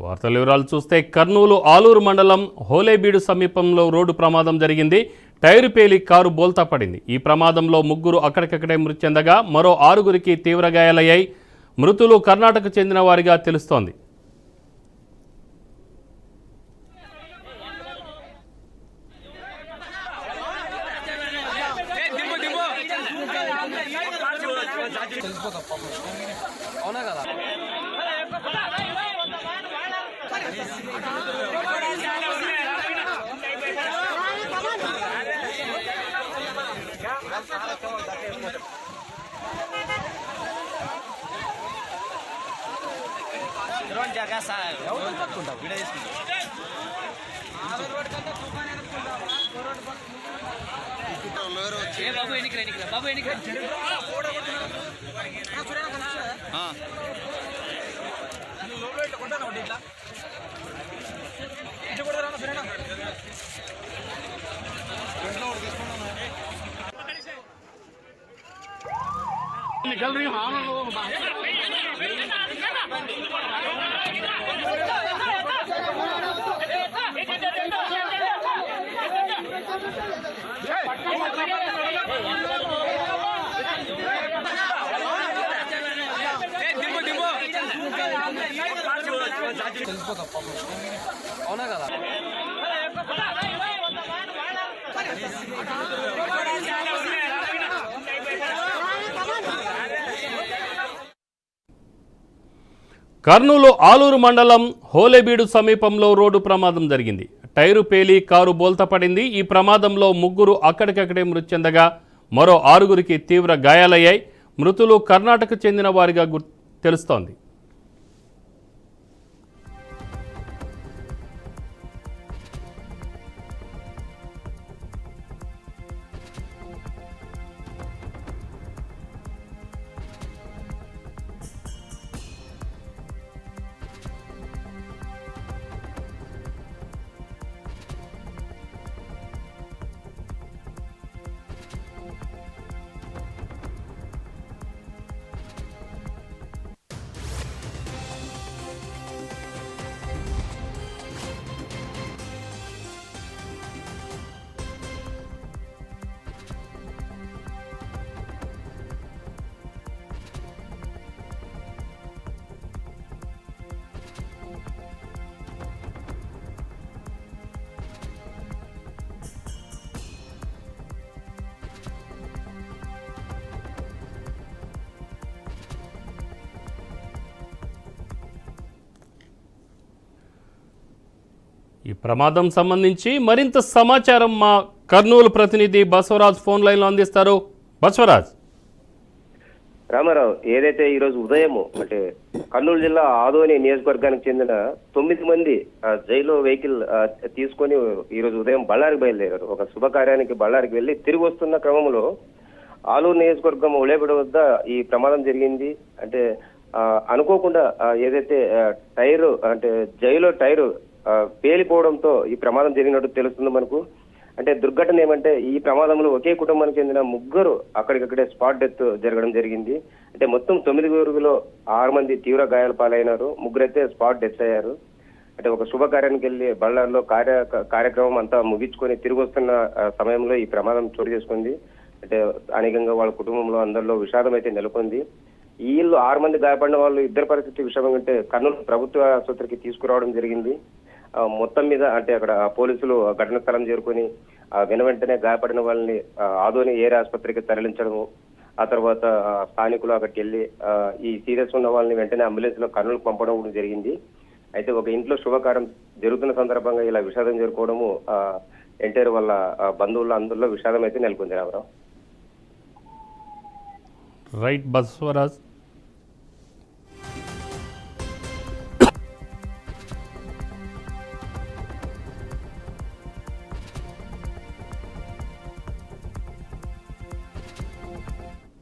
వార్తల వివరాలు చూస్తే కర్నూలు ఆలూరు మండలం హోలేబీడు సమీపంలో రోడ్డు ప్రమాదం జరిగింది. టైరు పేలి కారు బోల్తా పడింది. ఈ ప్రమాదంలో ముగ్గురు అక్కడికక్కడే మృతి చెందగా మరో 6గురికి తీవ్ర గాయాలయ్యాయి. మృతులు కర్ణాటక చెందిన వారిగా తెలుస్తోంది. అవునా కదా బాబు ఎన్నికరా బాబు ఎన్నికరా निकल रही हूँ అవునా కదా కర్నూలు ఆలూరు మండలం హోలేబీడు సమీపంలో రోడ్డు ప్రమాదం జరిగింది. టైరు పేలి కారు బోల్తా పడింది. ఈ ప్రమాదంలో ముగ్గురు అక్కడికక్కడే మృతి చెందగా మరో 6గురికి తీవ్ర గాయాలయ్యాయి. మృతులు కర్ణాటక చెందిన వారిగా తెలుస్తోంది. ఈ ప్రమాదం సంబంధించి మరింత సమాచారం మా కర్నూలు ప్రతినిధి బసవరాజ్ ఫోన్ లైన్లో అందిస్తారు. బసవరాజ్. రామారావు, ఏదైతే ఈరోజు ఉదయము అంటే కర్నూలు జిల్లా ఆదోని నియోజకవర్గానికి చెందిన 9 మంది జైలు వెహికల్ తీసుకొని ఈరోజు ఉదయం బళ్ళారికి బయలుదేరారు. ఒక శుభకార్యానికి బళ్ళారికి వెళ్లి తిరిగి వస్తున్న క్రమంలో ఆలూరు నియోజకవర్గం ఉలేబడి వద్ద ఈ ప్రమాదం జరిగింది. అంటే అనుకోకుండా ఏదైతే టైరు అంటే జైలు టైరు పేలిపోవడంతో ఈ ప్రమాదం జరిగినట్టు తెలుస్తుంది మనకు. అంటే దుర్ఘటన ఏమంటే ఈ ప్రమాదంలో ఒకే కుటుంబానికి చెందిన ముగ్గురు అక్కడికక్కడే స్పాట్ డెత్ జరగడం జరిగింది. అంటే మొత్తం 9గురిలో 6 మంది తీవ్ర గాయాల పాలైనారు, ముగ్గురైతే స్పాట్ డెత్ అయ్యారు. అంటే ఒక శుభకార్యానికి వెళ్ళి బళ్ళారిలో కార్యక్రమం అంతా ముగించుకొని తిరిగి వస్తున్న సమయంలో ఈ ప్రమాదం చోటు చేసుకుంది. అంటే అనేకంగా వాళ్ళ కుటుంబంలో అందరిలో విషాదం అయితే నెలకొంది. వీళ్ళు 6 మంది గాయపడిన వాళ్ళు ఇద్దరు పరిస్థితి విషయం అంటే కర్నూలు ప్రభుత్వ ఆసుపత్రికి తీసుకురావడం జరిగింది. మొత్తం మీద అంటే అక్కడ పోలీసులు ఘటన స్థలం చేరుకొని వెంటనే గాయపడిన వాళ్ళని ఆదోని ఏరియా ఆసుపత్రికి తరలించడము, ఆ తర్వాత స్థానికులు అక్కడికి వెళ్ళి ఈ సీరియస్ ఉన్న వాళ్ళని వెంటనే అంబులెన్స్ లో కర్నూలుకు పంపడం కూడా జరిగింది. అయితే ఒక ఇంట్లో శుభకార్యం జరుగుతున్న సందర్భంగా ఇలా విషాదం జరుపుకోవడము ఎన్టీఆర్ వాళ్ళ బంధువుల అందరిలో విషాదం అయితే నెలకొంది. రామారావు. రైట్ బసవరాజ్.